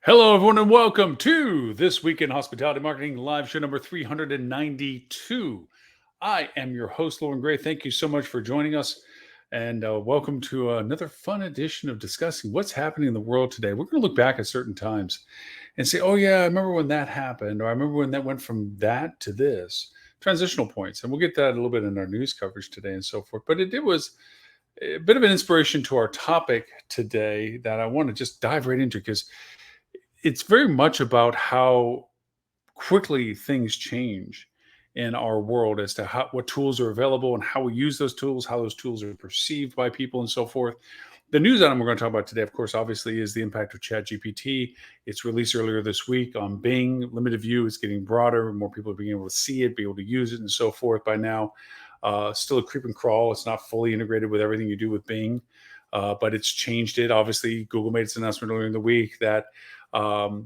Hello, everyone, and welcome to This Week in Hospitality Marketing live show number 392. I am your host, Loren Gray. Thank you so much for joining us, and welcome to another fun edition of discussing what's happening in the world today. We're going to look back at certain times and say, oh, yeah, I remember when that happened, or I remember when that went from that to this. Transitional points, and we'll get that a little bit in our news coverage today and so forth. But it was a bit of an inspiration to our topic today that I want to just dive right into because it's very much about how quickly things change in our world as to what tools are available and how we use those tools, how those tools are perceived by people, and so forth. The news item we're going to talk about today, of course, obviously, is the impact of ChatGPT. It's released earlier this week on Bing. Limited view is getting broader. More people are being able to see it, be able to use it, and so forth by now. Still a creep and crawl. It's not fully integrated with everything you do with Bing, but it's changed it. Obviously, Google made its announcement earlier in the week that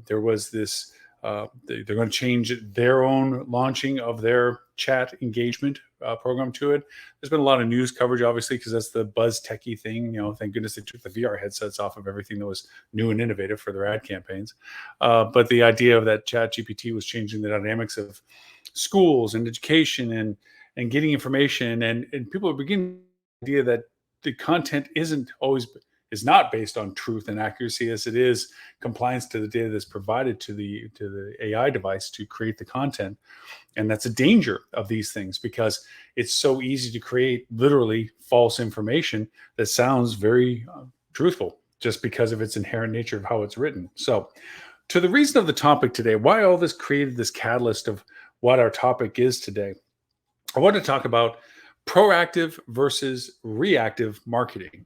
there was this. They're going to change their own launching of their chat engagement program to it. There's been a lot of news coverage, obviously, because that's the buzz techie thing. Thank goodness they took the VR headsets off of everything that was new and innovative for their ad campaigns. But the idea of that chat GPT was changing the dynamics of schools and education and getting information. And people are beginning the idea that the content is not based on truth and accuracy as it is compliance to the data that's provided to the AI device to create the content. And that's a danger of these things because it's so easy to create literally false information that sounds very truthful just because of its inherent nature of how it's written. So to the reason of the topic today, why all this created this catalyst of what our topic is today, I want to talk about proactive versus reactive marketing,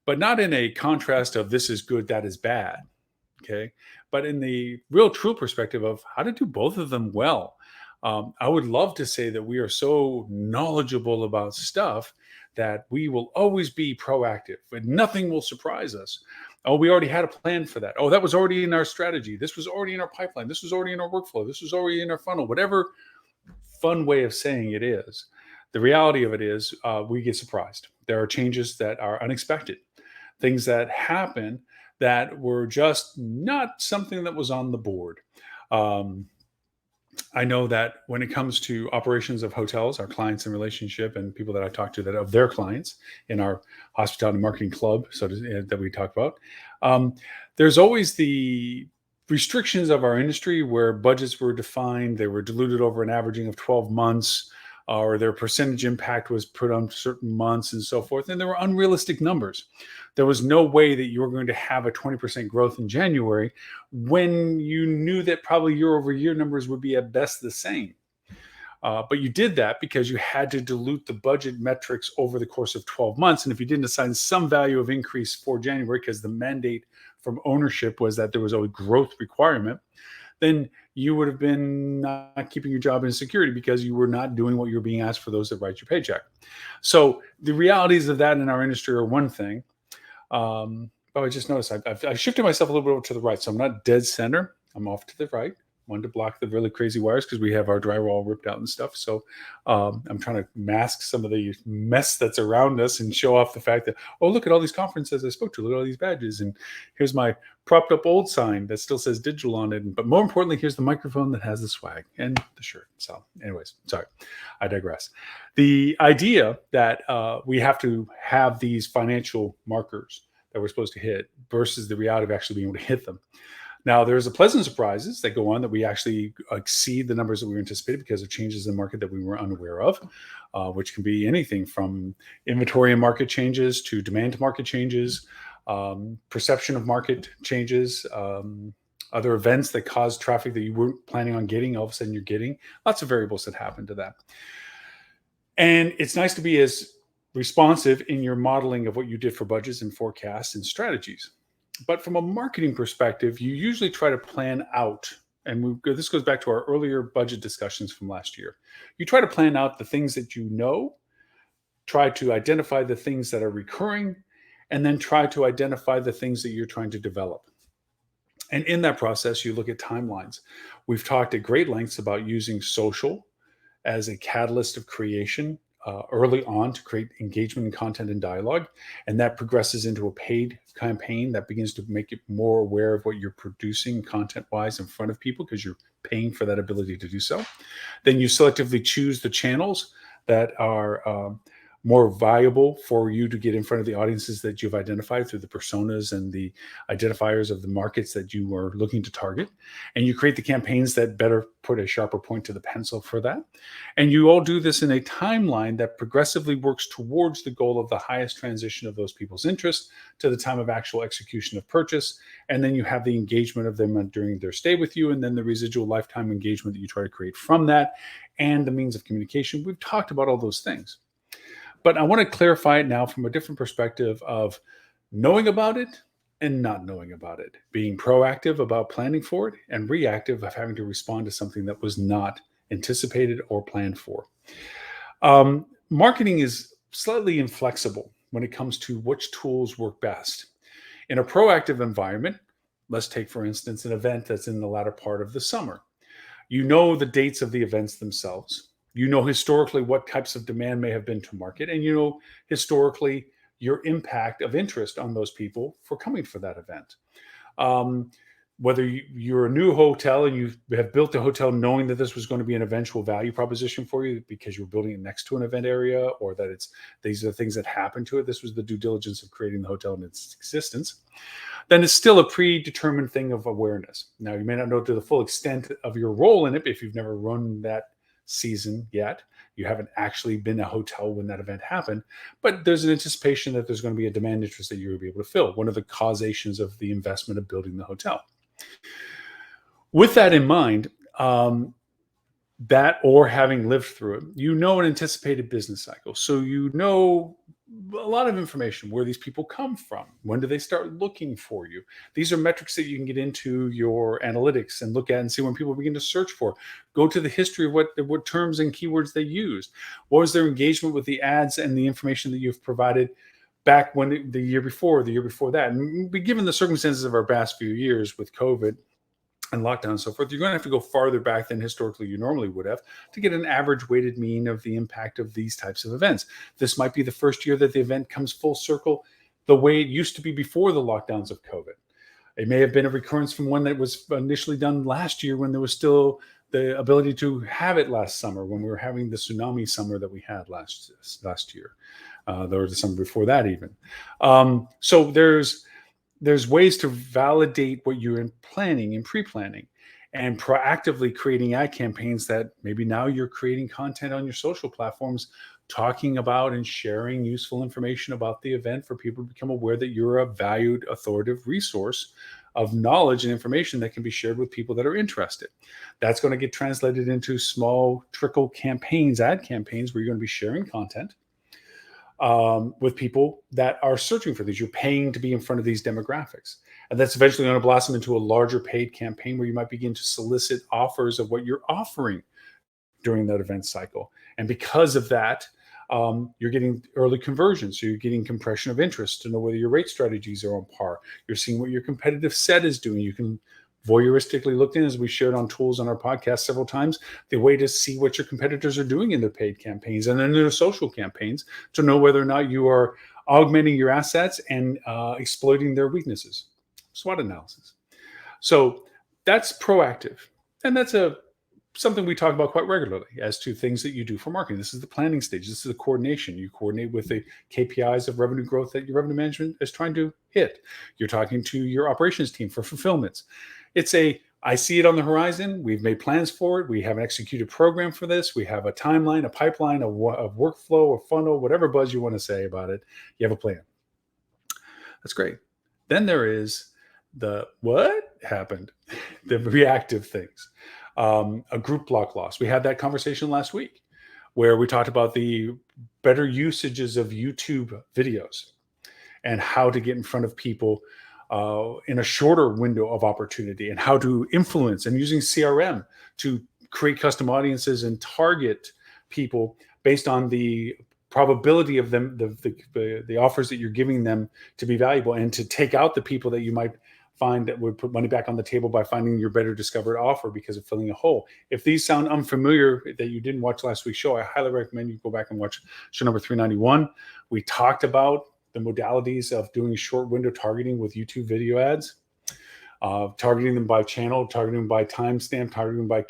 but not in a contrast of this is good, that is bad, okay? But in the real true perspective of how to do both of them well. I would love to say that we are so knowledgeable about stuff that we will always be proactive and nothing will surprise us. Oh, we already had a plan for that. Oh, that was already in our strategy. This was already in our pipeline. This was already in our workflow. This was already in our funnel, whatever fun way of saying it is. The reality of it is we get surprised. There are changes that are unexpected, things that happen that were just not something that was on the board. I know that when it comes to operations of hotels, our clients and relationship and people that I talk to that of their clients in our hospitality marketing club, that we talk about, there's always the restrictions of our industry where budgets were defined, they were diluted over an averaging of 12 months, or their percentage impact was put on certain months and so forth. And there were unrealistic numbers. There was no way that you were going to have a 20% growth in January when you knew that probably year over year numbers would be at best the same. But you did that because you had to dilute the budget metrics over the course of 12 months. And if you didn't assign some value of increase for January, because the mandate from ownership was that there was a growth requirement, then you would have been not keeping your job in security because you were not doing what you were being asked for those that write your paycheck. So the realities of that in our industry are one thing. But I just noticed I've shifted myself a little bit over to the right. So I'm not dead center. I'm off to the right. Wanted to block the really crazy wires because we have our drywall ripped out and stuff. So I'm trying to mask some of the mess that's around us and show off the fact that, oh, look at all these conferences I spoke to. Look at all these badges. And here's my propped up old sign that still says digital on it. But more importantly, here's the microphone that has the swag and the shirt. So anyways, sorry, I digress. The idea that we have to have these financial markers that we're supposed to hit versus the reality of actually being able to hit them. Now, there's a pleasant surprises that go on that we actually exceed the numbers that we were anticipating because of changes in the market that we were unaware of, which can be anything from inventory and market changes to demand to market changes, perception of market changes, other events that cause traffic that you weren't planning on getting, all of a sudden you're getting. Lots of variables that happen to that. And it's nice to be as responsive in your modeling of what you did for budgets and forecasts and strategies. But from a marketing perspective, you usually try to plan out, and this goes back to our earlier budget discussions from last year. You try to plan out the things that you know, try to identify the things that are recurring, and then try to identify the things that you're trying to develop. And in that process, you look at timelines. We've talked at great lengths about using social as a catalyst of creation early on to create engagement and content and dialogue. And that progresses into a paid campaign that begins to make it more aware of what you're producing content wise in front of people because you're paying for that ability to do so. Then you selectively choose the channels that are more valuable for you to get in front of the audiences that you've identified through the personas and the identifiers of the markets that you are looking to target. And you create the campaigns that better put a sharper point to the pencil for that. And you all do this in a timeline that progressively works towards the goal of the highest transition of those people's interest to the time of actual execution of purchase. And then you have the engagement of them during their stay with you, and then the residual lifetime engagement that you try to create from that, and the means of communication. We've talked about all those things. But I want to clarify it now from a different perspective of knowing about it and not knowing about it, being proactive about planning for it, and reactive of having to respond to something that was not anticipated or planned for. Marketing is slightly inflexible when it comes to which tools work best. In a proactive environment, let's take, for instance, an event that's in the latter part of the summer. You know the dates of the events themselves. You know historically what types of demand may have been to market, and you know historically your impact of interest on those people for coming for that event. Whether you're a new hotel and you have built a hotel knowing that this was going to be an eventual value proposition for you because you're building it next to an event area, or that these are things that happen to it. This was the due diligence of creating the hotel in its existence. Then it's still a predetermined thing of awareness. Now, you may not know to the full extent of your role in it if you've never run that season yet. You haven't actually been a hotel when that event happened, but there's an anticipation that there's going to be a demand interest that you'll be able to fill. One of the causations of the investment of building the hotel. With that in mind, that or having lived through it, you know an anticipated business cycle. So you know a lot of information, where these people come from, when do they start looking for you. These are metrics that you can get into your analytics and look at and see when people begin to search for. Go to the history of what terms and keywords they used. What was their engagement with the ads and the information that you've provided back when the year before that. And given the circumstances of our past few years with COVID and lockdown and so forth, you're going to have to go farther back than historically you normally would have to get an average weighted mean of the impact of these types of events. This might be the first year that the event comes full circle the way it used to be before the lockdowns of COVID. It may have been a recurrence from one that was initially done last year when there was still the ability to have it last summer, when we were having the tsunami summer that we had last year, or the summer before that even. So there's ways to validate what you're planning and pre-planning, and proactively creating ad campaigns that maybe now you're creating content on your social platforms, talking about and sharing useful information about the event for people to become aware that you're a valued authoritative resource of knowledge and information that can be shared with people that are interested. That's going to get translated into small trickle campaigns, ad campaigns, where you're going to be sharing content with people that are searching for these. You're paying to be in front of these demographics. And that's eventually going to blossom into a larger paid campaign where you might begin to solicit offers of what you're offering during that event cycle. And because of that, you're getting early conversions. So you're getting compression of interest to know whether your rate strategies are on par. You're seeing what your competitive set is doing. You can voyeuristically look in, as we shared on tools on our podcast several times, the way to see what your competitors are doing in their paid campaigns and in their social campaigns to know whether or not you are augmenting your assets and exploiting their weaknesses. SWOT analysis. So that's proactive. And that's something we talk about quite regularly as to things that you do for marketing. This is the planning stage. This is the coordination. You coordinate with the KPIs of revenue growth that your revenue management is trying to hit. You're talking to your operations team for fulfillments. I see it on the horizon. We've made plans for it. We have an executed program for this. We have a timeline, a pipeline, a workflow, a funnel, whatever buzz you want to say about it. You have a plan. That's great. Then there is the what happened, the reactive things. A group block loss. We had that conversation last week where we talked about the better usages of YouTube videos and how to get in front of people in a shorter window of opportunity, and how to influence, and using CRM to create custom audiences and target people based on the probability of them, the offers that you're giving them to be valuable, and to take out the people that you might find that would put money back on the table by finding your better discovered offer because of filling a hole. If these sound unfamiliar that you didn't watch last week's show, I highly recommend you go back and watch show number 391. We talked about the modalities of doing short window targeting with YouTube video ads, targeting them by channel, targeting them by timestamp, targeting them by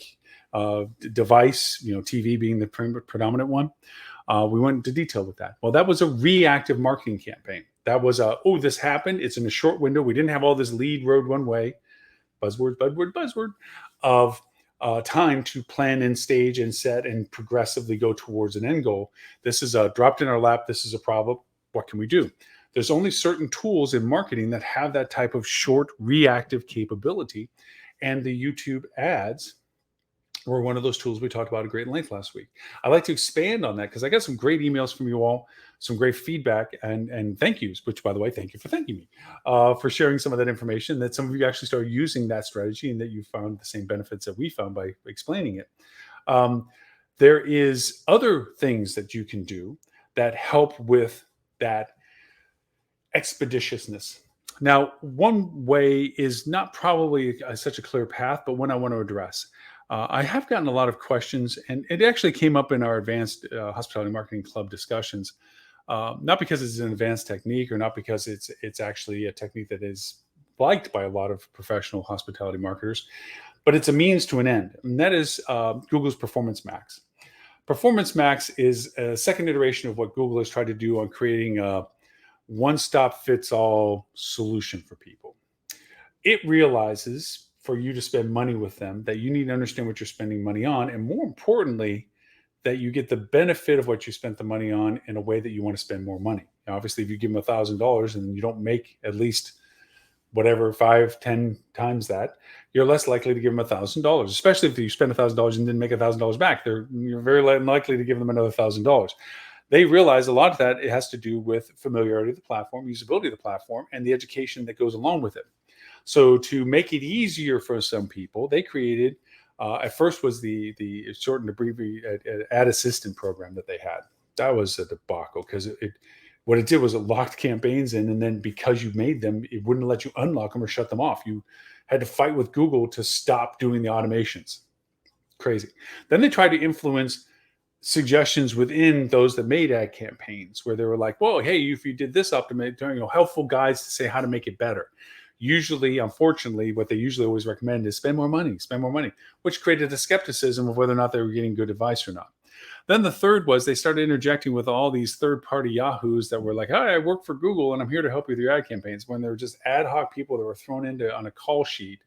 device, TV being the predominant one. We went into detail with that. Well, that was a reactive marketing campaign. That was this happened. It's in a short window. We didn't have all this lead road one way, buzzword of time to plan and stage and set and progressively go towards an end goal. This is dropped in our lap. This is a problem. What can we do? There's only certain tools in marketing that have that type of short reactive capability. And the YouTube ads were one of those tools we talked about at great length last week. I'd like to expand on that because I got some great emails from you all, some great feedback and thank yous, which, by the way, thank you for thanking me for sharing some of that information, that some of you actually started using that strategy and that you found the same benefits that we found by explaining it. There is other things that you can do that help with that expeditiousness. Now, one way is not probably such a clear path, but one I want to address. I have gotten a lot of questions, and it actually came up in our advanced hospitality marketing club discussions, not because it's an advanced technique or not because it's actually a technique that is liked by a lot of professional hospitality marketers, but it's a means to an end, and that is Google's Performance Max. Performance Max is a second iteration of what Google has tried to do on creating a one-stop-fits-all solution for people. It realizes for you to spend money with them that you need to understand what you're spending money on, and more importantly, that you get the benefit of what you spent the money on in a way that you want to spend more money. Now, obviously, if you give them $1,000 and you don't make at least whatever 5-10 times that, you're less likely to give them $1,000. Especially if you spend $1,000 and didn't make $1,000 back, you're very unlikely to give them another $1,000. They realize a lot of that it has to do with familiarity of the platform, usability of the platform, and the education that goes along with it. So to make it easier for some people, they created, at first was the short and abbreviated ad assistant program that they had. That was a debacle because what it did was it locked campaigns in, and then because you made them, it wouldn't let you unlock them or shut them off. You had to fight with Google to stop doing the automations. Crazy. Then they tried to influence suggestions within those that made ad campaigns where they were like, well, hey, if you did this optimization, helpful guides to say how to make it better. Usually, unfortunately, what they usually always recommend is spend more money, which created a skepticism of whether or not they were getting good advice or not. Then the third was they started interjecting with all these third-party yahoos that were like, hi, I work for Google and I'm here to help you with your ad campaigns, when they were just ad hoc people that were thrown into on a call sheet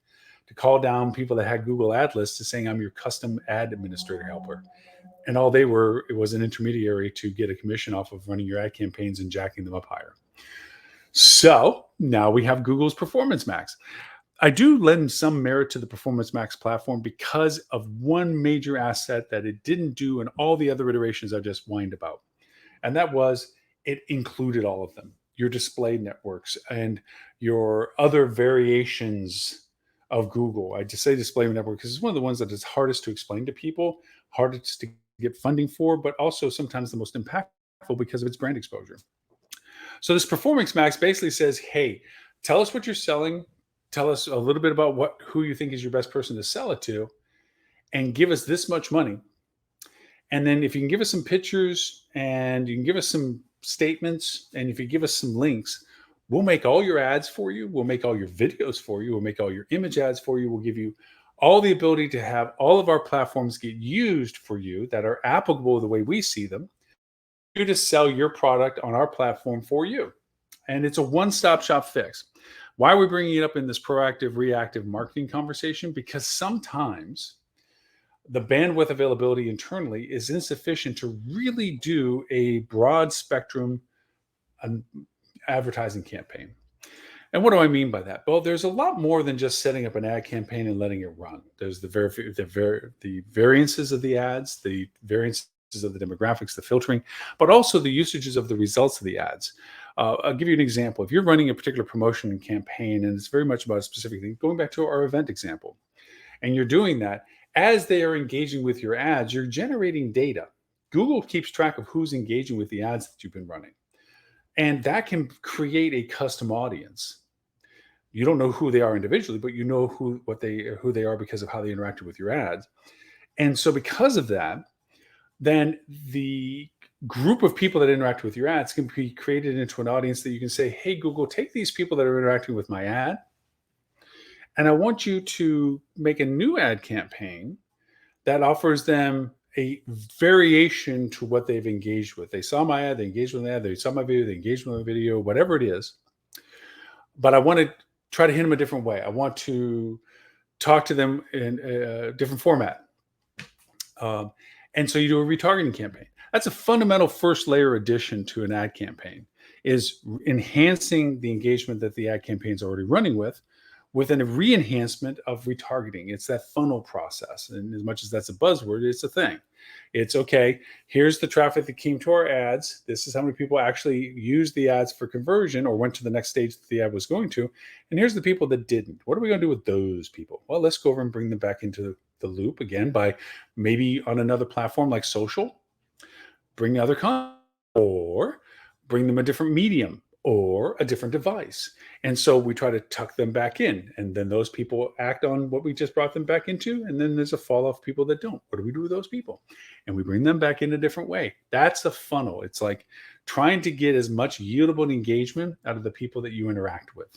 to call down people that had Google ad lists to saying, I'm your custom ad administrator helper. And all they were, it was an intermediary to get a commission off of running your ad campaigns and jacking them up higher. So now we have Google's Performance Max. I do lend some merit to the Performance Max platform because of one major asset that it didn't do in all the other iterations I just whined about. And that was it included all of them, your display networks and your other variations of Google. I just say display network because it's one of the ones that is hardest to explain to people, hardest to get funding for, but also sometimes the most impactful because of its brand exposure. So this Performance Max basically says, hey, tell us what you're selling. Tell us a little bit about who you think is your best person to sell it to, and give us this much money. And then if you can give us some pictures and you can give us some statements, and if you give us some links, we'll make all your ads for you. We'll make all your videos for you. We'll make all your image ads for you. We'll give you all the ability to have all of our platforms get used for you that are applicable the way we see them, you to sell your product on our platform for you. And it's a one-stop shop fix. Why are we bringing it up in this proactive, reactive marketing conversation? Because sometimes the bandwidth availability internally is insufficient to really do a broad spectrum advertising campaign. And what do I mean by that? Well, there's a lot more than just setting up an ad campaign and letting it run. There's the variances of the ads, the variances of the demographics, the filtering, but also the usages of the results of the ads. I'll give you an example. If you're running a particular promotion and campaign, and it's very much about a specific thing, going back to our event example, and you're doing that, as they are engaging with your ads, you're generating data. Google keeps track of who's engaging with the ads that you've been running. And that can create a custom audience. You don't know who they are individually, but you know who they are because of how they interacted with your ads. And so because of that, then the group of people that interact with your ads can be created into an audience that you can say, hey, Google, take these people that are interacting with my ad, and I want you to make a new ad campaign that offers them a variation to what they've engaged with. They saw my ad, they engaged with the ad, they saw my video, they engaged with my video, whatever it is. But I want to try to hit them a different way. I want to talk to them in a different format. Um, and so you do a retargeting campaign. That's a fundamental first layer addition to an ad campaign, is enhancing the engagement that the ad campaign is already running with a re-enhancement of retargeting. It's that funnel process. And as much as that's a buzzword, it's a thing. It's okay, here's the traffic that came to our ads. This is how many people actually used the ads for conversion or went to the next stage that the ad was going to. And here's the people that didn't. What are we going to do with those people? Well, let's go over and bring them back into the loop again by maybe on another platform like social, bring other content, or bring them a different medium or a different device. And so we try to tuck them back in. And then those people act on what we just brought them back into. And then there's a fall off people that don't. What do we do with those people? And we bring them back in a different way. That's a funnel. It's like trying to get as much yieldable engagement out of the people that you interact with,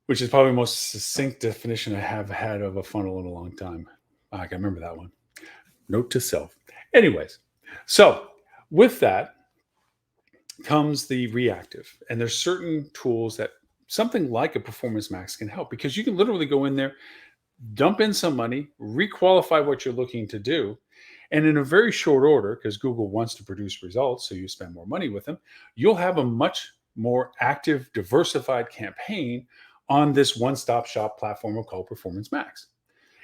which is probably the most succinct definition I have had of a funnel in a long time. I can remember that one. Note to self. Anyways, so with that comes the reactive. And there's certain tools that something like a Performance Max can help, because you can literally go in there, dump in some money, requalify what you're looking to do. And in a very short order, because Google wants to produce results, so you spend more money with them, you'll have a much more active, diversified campaign on this one-stop shop platform called Performance Max.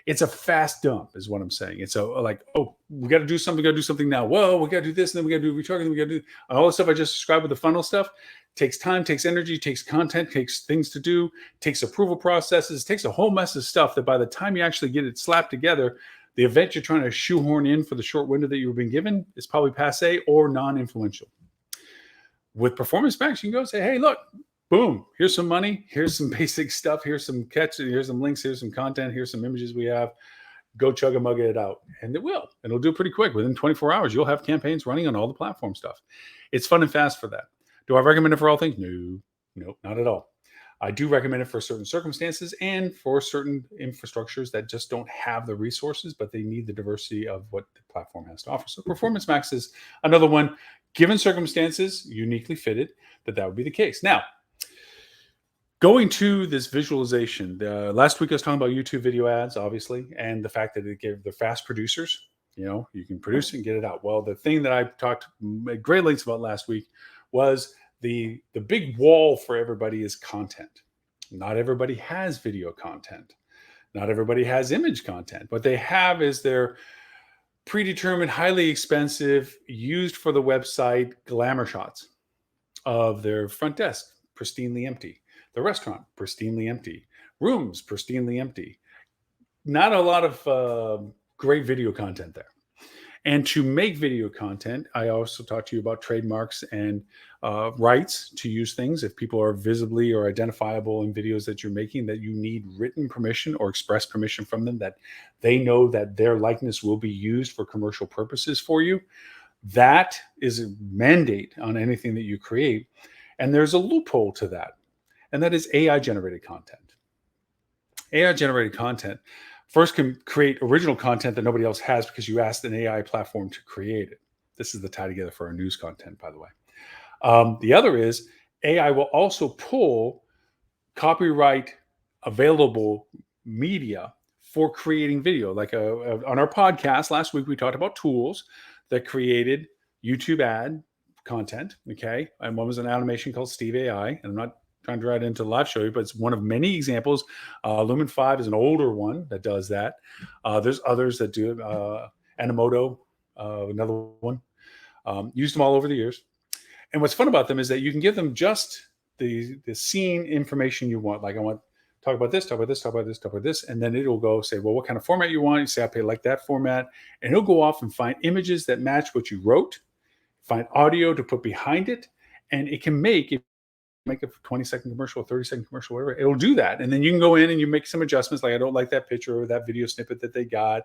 It's a fast dump, is what I'm saying. It's like, oh, we got to do something now. Whoa, we got to do this, and then we got to do retargeting. We got to do all the stuff I just described with the funnel stuff. Takes time, takes energy, takes content, takes things to do, takes approval processes, takes a whole mess of stuff that by the time you actually get it slapped together, the event you're trying to shoehorn in for the short window that you've been given is probably passé or non-influential. With Performance Max, you can go say, hey, look, boom, here's some money, here's some basic stuff, here's some catches, here's some links, here's some content, here's some images we have. Go chug a mug it out. And it will. And it'll do pretty quick. Within 24 hours, you'll have campaigns running on all the platform stuff. It's fun and fast for that. Do I recommend it for all things? No, not at all. I do recommend it for certain circumstances and for certain infrastructures that just don't have the resources, but they need the diversity of what the platform has to offer. So Performance Max is another one, given circumstances, uniquely fitted, that would be the case. Now, going to this visualization, last week I was talking about YouTube video ads, obviously, and the fact that they're fast producers. You can produce it and get it out. Well, the thing that I talked at great lengths about last week was the big wall for everybody is content. Not everybody has video content. Not everybody has image content. What they have is their predetermined, highly expensive, used for the website glamour shots of their front desk, pristinely empty. The restaurant, pristinely empty. Rooms, pristinely empty. Not a lot of great video content there. And to make video content, I also talked to you about trademarks and rights to use things. If people are visibly or identifiable in videos that you're making, that you need written permission or express permission from them, that they know that their likeness will be used for commercial purposes for you. That is a mandate on anything that you create. And there's a loophole to that. And that is AI-generated content. AI-generated content first can create original content that nobody else has because you asked an AI platform to create it. This is the tie together for our news content, by the way. The other is AI will also pull copyright available media for creating video. Like on our podcast last week, we talked about tools that created YouTube ad content. Okay. And one was an animation called Steve AI. And I'm not trying to write into the live show, but it's one of many examples. Lumen 5 is an older one that does that. There's others that do it. Animoto, another one. Used them all over the years. And what's fun about them is that you can give them just the scene information you want. Like, I want to talk about this, talk about this, talk about this, talk about this. And then it'll go say, well, what kind of format you want? You say, I like that format. And it'll go off and find images that match what you wrote, find audio to put behind it. And it can make, make a 20-second commercial, a 30-second commercial, whatever. It'll do that. And then you can go in and you make some adjustments. Like, I don't like that picture or that video snippet that they got.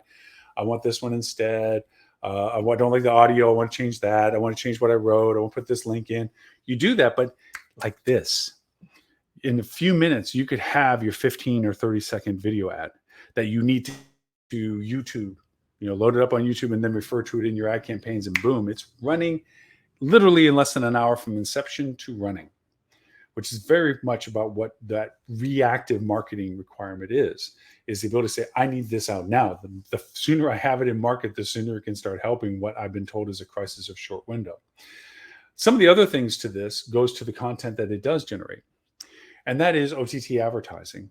I want this one instead. I don't like the audio. I want to change that. I want to change what I wrote. I want to put this link in. You do that, but like this, in a few minutes, you could have your 15 or 30-second video ad that you need to YouTube, load it up on YouTube and then refer to it in your ad campaigns, and boom, it's running literally in less than an hour from inception to running, which is very much about what that reactive marketing requirement is the ability to say, I need this out now. The sooner I have it in market, the sooner it can start helping what I've been told is a crisis of short window. Some of the other things to this goes to the content that it does generate, and that is OTT advertising.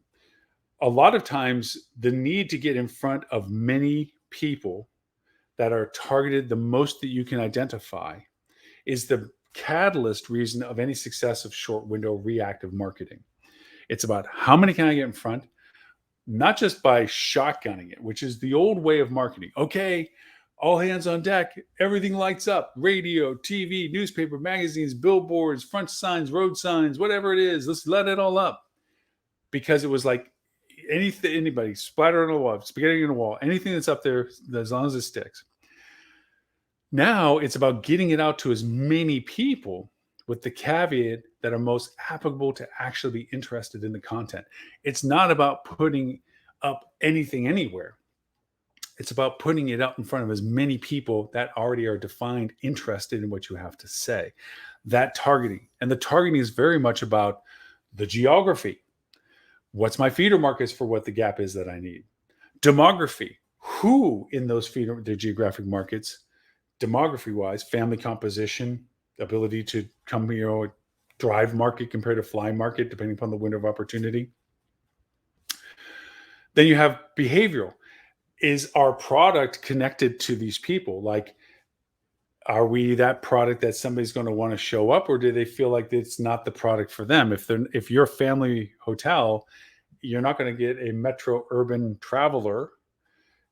A lot of times, the need to get in front of many people that are targeted the most that you can identify is the catalyst reason of any success of short window reactive marketing. It's about how many can I get in front, not just by shotgunning it, which is the old way of marketing. Okay, all hands on deck, everything lights up, radio, TV, newspaper, magazines, billboards, front signs, road signs, whatever it is, let's let it all up. Because it was like anybody splatter on a wall, spaghetti on a wall, anything that's up there, as long as it sticks. Now it's about getting it out to as many people with the caveat that are most applicable to actually be interested in the content. It's not about putting up anything anywhere. It's about putting it out in front of as many people that already are defined interested in what you have to say. That targeting. And the targeting is very much about the geography. What's my feeder markets for what the gap is that I need? Demography. Who in those the geographic markets, demography-wise, family composition, ability to come, drive market compared to fly market, depending upon the window of opportunity. Then you have behavioral. Is our product connected to these people? Like, are we that product that somebody's going to want to show up, or do they feel like it's not the product for them? If you're a family hotel, you're not going to get a metro urban traveler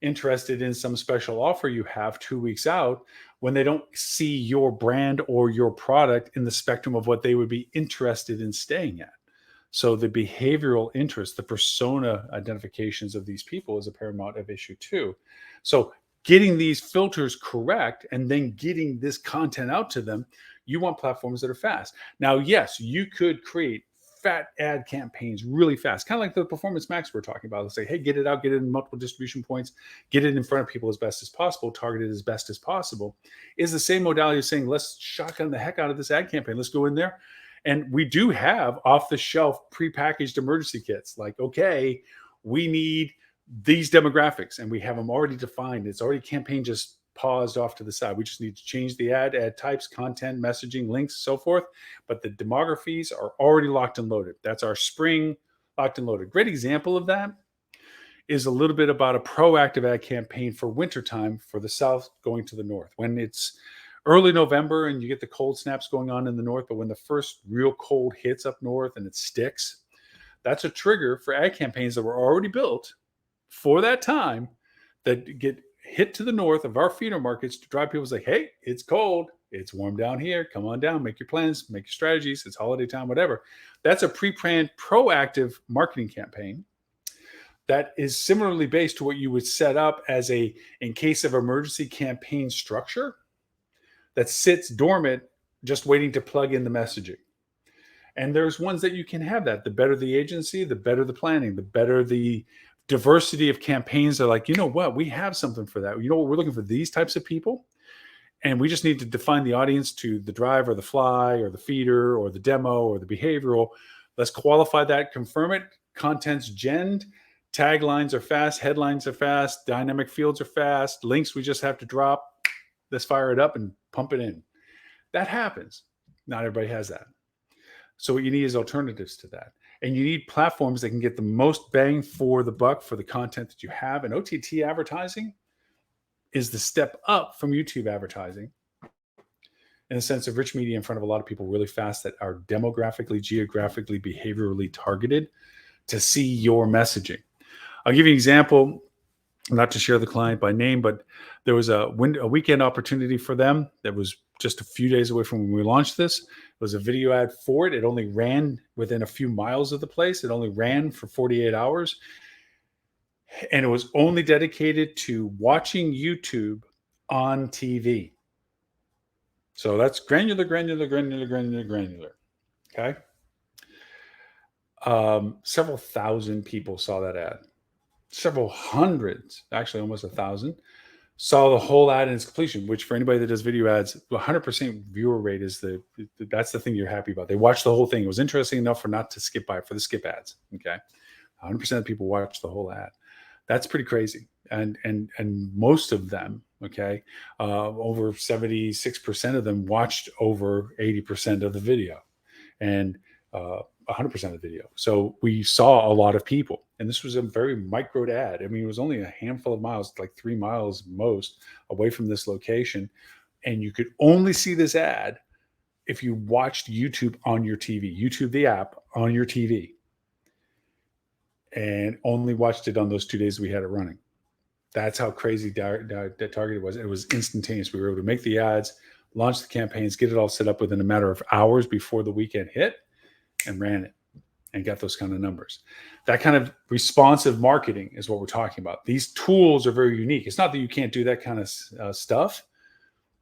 interested in some special offer you have 2 weeks out when they don't see your brand or your product in the spectrum of what they would be interested in staying at. So the behavioral interest, the persona identifications of these people is a paramount of issue too. So getting these filters correct and then getting this content out to them, you want platforms that are fast. Now, yes, you could create fat ad campaigns really fast, kind of like the Performance Max we're talking about. Let's say, hey, get it out, get it in multiple distribution points, get it in front of people as best as possible, target it as best as possible, is the same modality of saying, let's shotgun the heck out of this ad campaign. Let's go in there. And we do have off-the-shelf prepackaged emergency kits. Like, okay, we need these demographics, and we have them already defined. It's already campaign just paused off to the side. We just need to change the ad types, content, messaging, links, so forth. But the demographies are already locked and loaded. That's our spring locked and loaded. Great example of that is a little bit about a proactive ad campaign for wintertime for the South going to the North. When it's early November and you get the cold snaps going on in the North, but when the first real cold hits up North and it sticks, that's a trigger for ad campaigns that were already built for that time that get hit to the north of our feeder markets to drive people to say, hey, it's cold, it's warm down here, come on down, make your plans, make your strategies, it's holiday time, whatever. That's a pre-planned proactive marketing campaign that is similarly based to what you would set up as a in case of emergency campaign structure that sits dormant just waiting to plug in the messaging. And there's ones that you can have that. The better the agency, the better the planning, the better the diversity of campaigns. Are like, you know what, we have something for that. You know what, we're looking for these types of people, and we just need to define the audience to the drive or the fly or the feeder or the demo or the behavioral. Let's qualify that, confirm it. Content's genned, taglines are fast, headlines are fast, dynamic fields are fast, links we just have to drop. Let's fire it up and pump it in. That happens. Not everybody has that. So what you need is alternatives to that. And you need platforms that can get the most bang for the buck for the content that you have. And OTT advertising is the step up from YouTube advertising in the sense of rich media in front of a lot of people really fast that are demographically, geographically, behaviorally targeted to see your messaging. I'll give you an example, not to share the client by name, but there was a weekend opportunity for them that was just a few days away from when we launched this. It was a video ad for it. It only ran within a few miles of the place. It only ran for 48 hours. And it was only dedicated to watching YouTube on TV. So that's granular, granular, granular, granular, granular. Okay. Several thousand people saw that ad. Several hundreds, actually almost 1,000, saw the whole ad in its completion, which for anybody that does video ads, 100% viewer rate is that's the thing you're happy about. They watched the whole thing. It was interesting enough for not to skip by for the skip ads. Okay. 100% of people watched the whole ad. That's pretty crazy. And most of them, okay, over 76% of them watched over 80% of the video. And 100% of the video. So we saw a lot of people, and this was a very micro ad. I mean, it was only a handful of miles, like 3 miles most away from this location. And you could only see this ad if you watched YouTube on your TV, YouTube, the app on your TV, and only watched it on those 2 days we had it running. That's how crazy that targeted was. It was instantaneous. We were able to make the ads, launch the campaigns, get it all set up within a matter of hours before the weekend hit, and ran it and got those kind of numbers. That kind of responsive marketing is what we're talking about. These tools are very unique. It's not that you can't do that kind of stuff.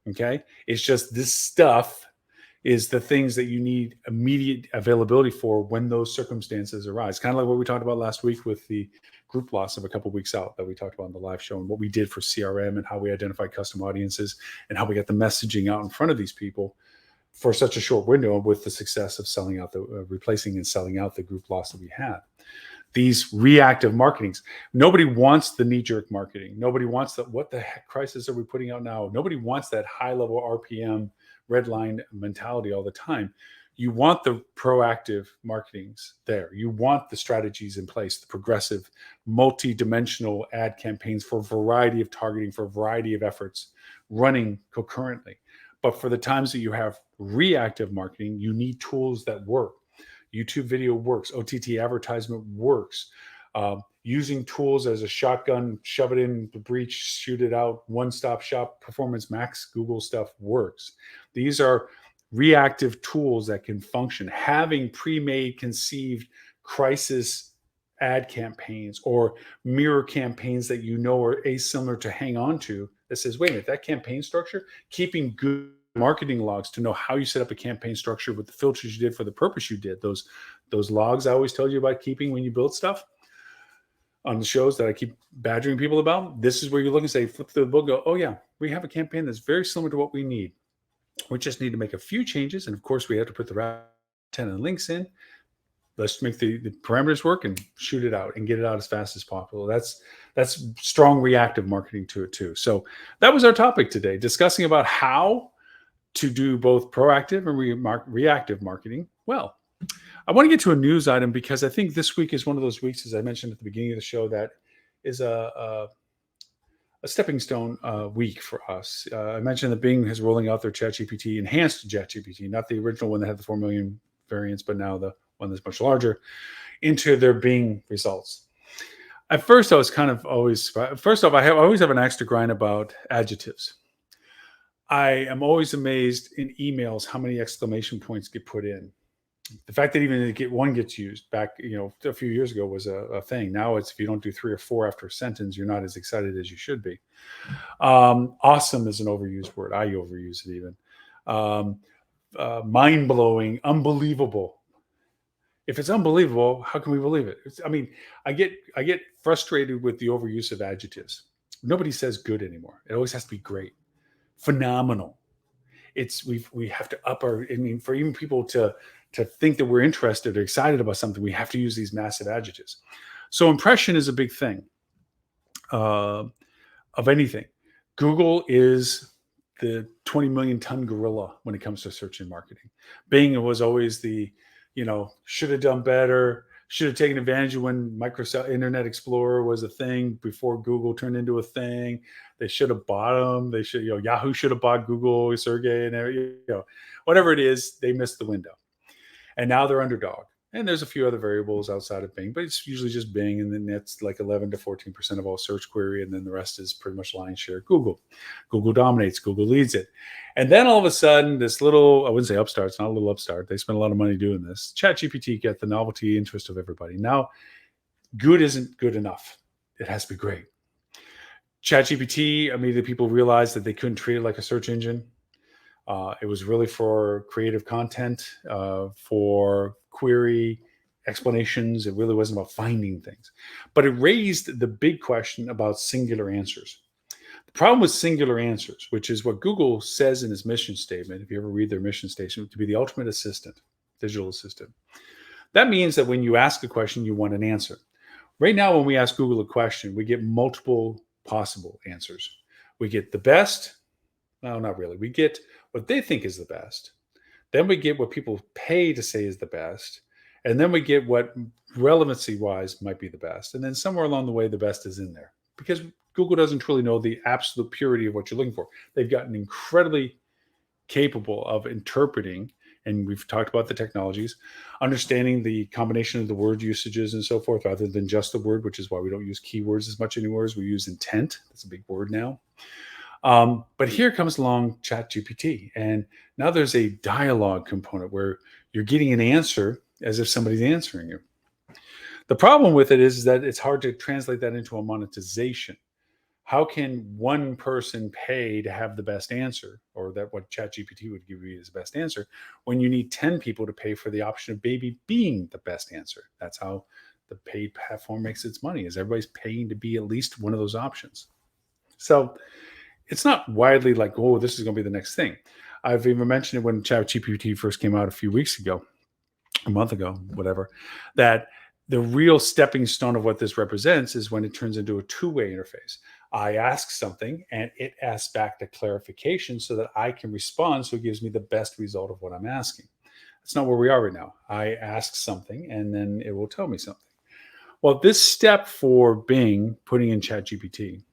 Okay. It's just this stuff is the things that you need immediate availability for when those circumstances arise. Kind of like what we talked about last week with the group loss of a couple of weeks out that we talked about in the live show, and what we did for CRM and how we identified custom audiences and how we got the messaging out in front of these people for such a short window, with the success of selling out replacing and selling out the group loss that we had. These reactive marketings, nobody wants the knee-jerk marketing. Nobody wants that. What the heck crisis are we putting out now? Nobody wants that high-level RPM red line mentality all the time. You want the proactive marketings there. You want the strategies in place, the progressive, multi-dimensional ad campaigns for a variety of targeting, for a variety of efforts running concurrently. But for the times that you have reactive marketing, you need tools that work. YouTube video works. OTT advertisement works. Using tools as a shotgun, shove it in the breach, shoot it out, one-stop shop, Performance Max, Google stuff works. These are reactive tools that can function. Having pre-made, conceived crisis ad campaigns or mirror campaigns that you know are asimilar to hang on to, that says, wait a minute, that campaign structure, keeping good marketing logs to know how you set up a campaign structure with the filters you did for the purpose you did. Those logs I always tell you about keeping when you build stuff on the shows that I keep badgering people about. This is where you look and say, flip through the book, go, oh yeah, we have a campaign that's very similar to what we need. We just need to make a few changes. And of course, we have to put the route 10 and links in. Let's make the parameters work and shoot it out and get it out as fast as possible. That's strong reactive marketing to it too. So that was our topic today, discussing about how to do both proactive and reactive marketing well. I want to get to a news item because I think this week is one of those weeks, as I mentioned at the beginning of the show, that is a stepping stone week for us. I mentioned that Bing is rolling out their ChatGPT, enhanced ChatGPT, not the original one that had the 4 million variants, but now the one that's much larger, into their Bing results. At first, I was kind of always, first off, I always have an axe to grind about adjectives. I am always amazed in emails how many exclamation points get put in. The fact that even one gets used back, a few years ago was a thing. Now it's, if you don't do 3 or 4 after a sentence, you're not as excited as you should be. Awesome is an overused word. I overuse it even. Mind-blowing, unbelievable. If it's unbelievable, how can we believe it? I get frustrated with the overuse of adjectives. Nobody says good anymore. It always has to be great, phenomenal. We have to up our. For even people to think that we're interested or excited about something, we have to use these massive adjectives. So impression is a big thing of anything. Google is the 20 million ton gorilla when it comes to search and marketing. Bing was always the, should have done better, should have taken advantage of when Microsoft Internet Explorer was a thing before Google turned into a thing. They should have bought them. They should, Yahoo should have bought Google, Sergey, and whatever it is, they missed the window. And now they're underdog. And there's a few other variables outside of Bing, but it's usually just Bing, and then that's like 11 to 14% of all search query, and then the rest is pretty much lion's share Google. Google dominates, Google leads it. And then all of a sudden, this little, I wouldn't say upstart, it's not a little upstart. They spend a lot of money doing this. ChatGPT get the novelty interest of everybody. Now, good isn't good enough. It has to be great. ChatGPT, I mean, the people realized that they couldn't treat it like a search engine. It was really for creative content, for query explanations. It really wasn't about finding things. But it raised the big question about singular answers. The problem with singular answers, which is what Google says in its mission statement, if you ever read their mission statement, to be the ultimate assistant, digital assistant. That means that when you ask a question, you want an answer. Right now, when we ask Google a question, we get multiple possible answers. We get the best. No, not really. We get what they think is the best. Then we get what people pay to say is the best. And then we get what relevancy wise might be the best. And then somewhere along the way, the best is in there because Google doesn't truly know the absolute purity of what you're looking for. They've gotten incredibly capable of interpreting, and we've talked about the technologies, understanding the combination of the word usages and so forth, rather than just the word, which is why we don't use keywords as much anymore as we use intent. That's a big word now. But here comes along ChatGPT, and now there's a dialogue component where you're getting an answer as if somebody's answering you. The problem with it is that it's hard to translate that into a monetization. How can one person pay to have the best answer, or that what ChatGPT would give you as the best answer, when you need 10 people to pay for the option of maybe being the best answer? That's how the paid platform makes its money, is everybody's paying to be at least one of those options. So it's not widely like, oh, this is going to be the next thing. I've even mentioned it when ChatGPT first came out a few weeks ago, a month ago, whatever, that the real stepping stone of what this represents is when it turns into a two-way interface. I ask something and it asks back the clarification so that I can respond. So it gives me the best result of what I'm asking. That's not where we are right now. I ask something and then it will tell me something. Well, this step for Bing putting in ChatGPT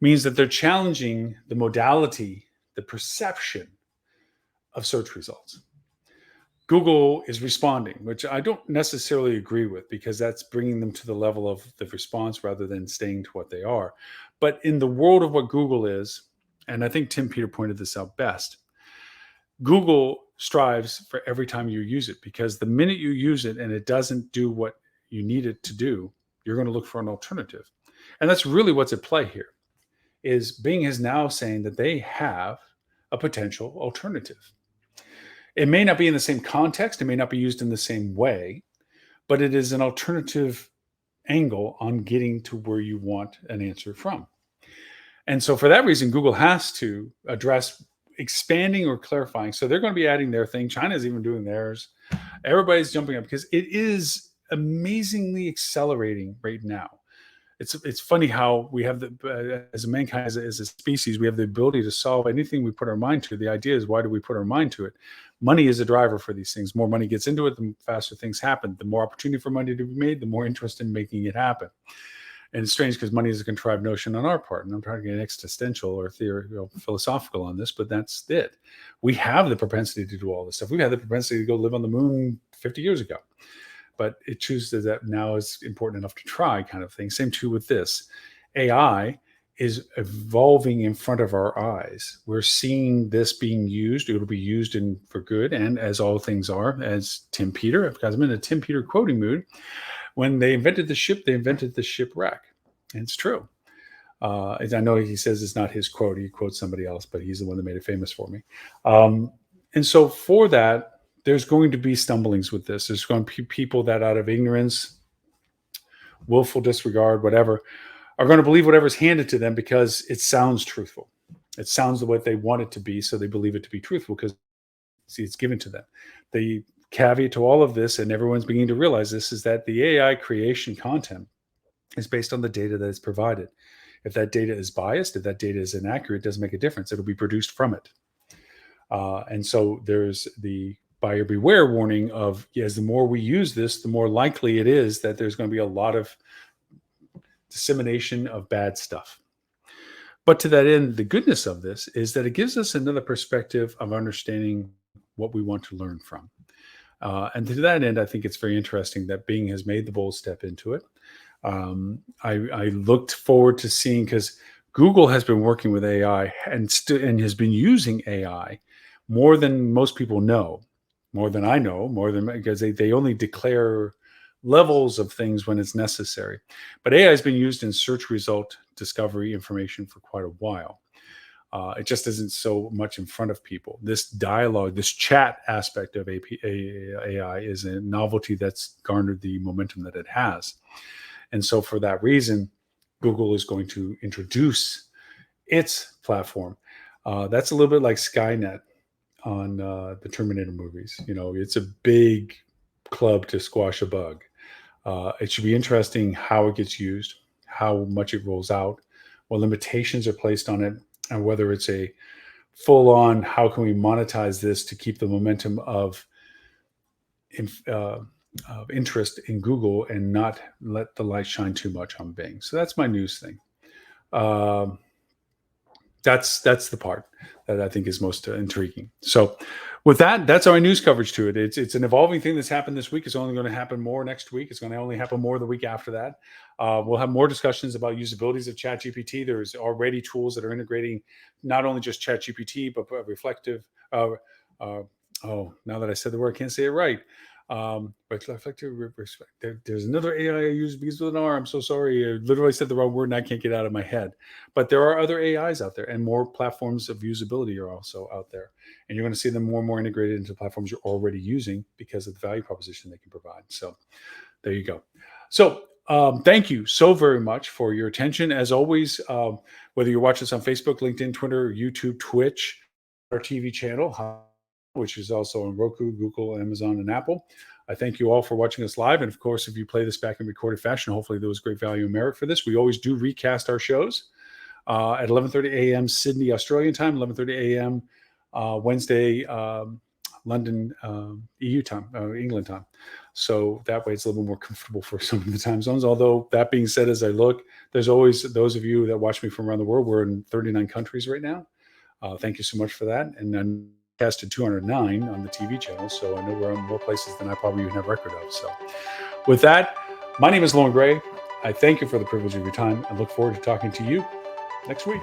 means that they're challenging the modality, the perception of search results. Google is responding, which I don't necessarily agree with because that's bringing them to the level of the response rather than staying to what they are. But in the world of what Google is, and I think Tim Peter pointed this out best, Google strives for every time you use it because the minute you use it and it doesn't do what you need it to do, you're going to look for an alternative. And that's really what's at play here. Is Bing is now saying that they have a potential alternative. It may not be in the same context, it may not be used in the same way, but it is an alternative angle on getting to where you want an answer from. And so for that reason, Google has to address expanding or clarifying. So they're going to be adding their thing. China's even doing theirs. Everybody's jumping up because it is amazingly accelerating right now. It's funny how we have as a mankind, as a species, we have the ability to solve anything we put our mind to. The idea is, why do we put our mind to it? Money is a driver for these things. More money gets into it, the faster things happen. The more opportunity for money to be made, the more interest in making it happen. And it's strange because money is a contrived notion on our part. And I'm trying to get existential or philosophical on this, but that's it. We have the propensity to do all this stuff. We had the propensity to go live on the moon 50 years ago. But it chooses that now is important enough to try, kind of thing. Same too with this. AI is evolving in front of our eyes. We're seeing this being used. It'll be used for good, and as all things are, as Tim Peter, because I'm in a Tim Peter quoting mood, when they invented the shipwreck. And it's true. I know he says it's not his quote. He quotes somebody else, but he's the one that made it famous for me. And so for that, there's going to be stumblings with this. There's going to be people that out of ignorance, willful disregard, whatever, are going to believe whatever's handed to them because it sounds truthful. It sounds the way they want it to be, so they believe it to be truthful because it's given to them. The caveat to all of this, and everyone's beginning to realize this, is that the AI creation content is based on the data that is provided. If that data is biased, if that data is inaccurate, it doesn't make a difference. It'll be produced from it. And so there's the buyer beware warning of, yes, the more we use this, the more likely it is that there's going to be a lot of dissemination of bad stuff. But to that end, the goodness of this is that it gives us another perspective of understanding what we want to learn from. And to that end, I think it's very interesting that Bing has made the bold step into it. I looked forward to seeing, because Google has been working with AI and has been using AI more than most people know, more than I know, more than, because they only declare levels of things when it's necessary. But AI has been used in search result discovery information for quite a while. It just isn't so much in front of people. This dialogue, this chat aspect of AI is a novelty that's garnered the momentum that it has. And so for that reason, Google is going to introduce its platform. That's a little bit like Skynet on the Terminator movies. It's a big club to squash a bug. It should be interesting how it gets used, how much it rolls out, what limitations are placed on it, and whether it's a full on, how can we monetize this to keep the momentum of interest in Google and not let the light shine too much on Bing. So that's my news thing. That's the part that I think is most intriguing. So with that, that's our news coverage to it. It's an evolving thing that's happened this week. It's only going to happen more next week. It's going to only happen more the week after that. We'll have more discussions about usabilities of ChatGPT. There's already tools that are integrating not only just ChatGPT, but Reflective. Now that I said the word, I can't say it right. Reflective, respect. There's another AI I use, because with an R. I'm so sorry. I literally said the wrong word and I can't get it out of my head. But there are other AIs out there, and more platforms of usability are also out there. And you're going to see them more and more integrated into platforms you're already using because of the value proposition they can provide. So there you go. So thank you so very much for your attention. As always, whether you watch us on Facebook, LinkedIn, Twitter, YouTube, Twitch, our TV channel, which is also on Roku, Google, Amazon, and Apple. I thank you all for watching us live. And of course, if you play this back in recorded fashion, hopefully there was great value and merit for this. We always do recast our shows at 11:30 a.m. Sydney, Australian time, 11:30 a.m. Wednesday, London, EU time, England time. So that way it's a little more comfortable for some of the time zones. Although that being said, as I look, there's always those of you that watch me from around the world. We're in 39 countries right now. Thank you so much for that. And then casted 209 on the TV channel. So I know we're in more places than I probably even have record of. So with that, my name is Loren Gray. I thank you for the privilege of your time and look forward to talking to you next week.